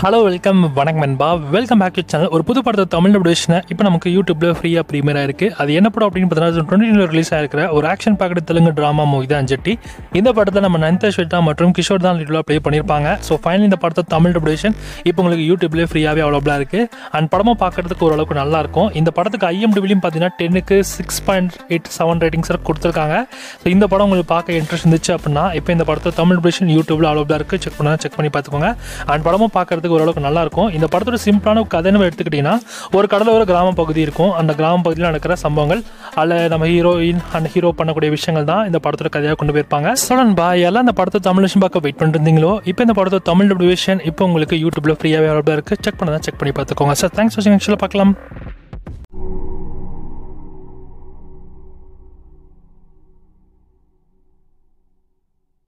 Hello வணக்கம் நண்பா. Welcome back to channel. ஒரு புது படத்தை தமிழ் டபியூஷனை இப்போ நமக்கு யூடியூப்ல ஃப்ரீயாக ப்ரீமியர் ஆயிருக்கு. அது என்ன படம் அப்படின்னு பார்த்தீங்கன்னா 2020 ரிலீஸ் ஆயிருக்கிற ஒரு action packed Telugu drama movie தான் அஞ்சட்டி. இந்த படத்தை நம்ம நயன்தாரா ஸ்வேதா மற்றும் கிஷோர் தான் லீடலாக ப்ளே பண்ணியிருப்பாங்க. ஸோ ஃபைனலி இந்த படத்தை தமிழ் டபியூஷன் இப்போ உங்களுக்கு யூடியூப்லேயே ஃப்ரீயாகவே அவைலபிளாக இருக்குது. அண்ட் படமாக பார்க்கறதுக்கு ஓரளவுக்கு நல்லா இருக்கும். இந்த படத்துக்கு IMDbலையும் பார்த்தீங்கன்னா 10க்கு 6.87 ரேட்டிங்ஸ் கொடுத்துருக்காங்க. ஸோ இந்த படம் உங்களுக்கு பார்க்க இன்ட்ரெஸ்ட் இருந்துச்சு அப்படின்னா இப்போ இந்த படத்தை தமிழ் டபியூஷன் யூடியூப்ல அவைலபிளாக இருக்குது. செக் பண்ணி பார்த்துக்கோங்க. அண்ட் படமாக பார்க்கறதுக்கு ஓரளவுக்கு நல்லா இருக்கும். இந்த படத்தோட சிம்பிளான கதைன்னு எடுத்துக்கிட்டீங்கன்னா ஒரு கடலோர கிராம பகுதி இருக்கும். அந்த கிராம பகுதியில் நடக்கிற சம்பவங்கள் அதில் நம்ம ஹீரோயின் அண்ட் ஹீரோ பண்ணக்கூடிய விஷயங்கள் தான் இந்த படத்தோட கதையாக கொண்டு போயிருப்பாங்க. சோழன்பா எல்லாம் இந்த படத்தை தமிழ் விஷயம் பார்க்க வெயிட் பண்ணிருந்தீங்களோ இப்போ இந்த படத்தோட தமிழ் டபியூஷன் இப்போ உங்களுக்கு யூடியூப்ல ஃப்ரீயாகவே அவைலபிளாக இருக்குது. செக் பண்ணி பார்த்துக்கோங்க. சார் தேங்க்ஸ் ஃபார் வாட்சிங். பார்க்கலாம்.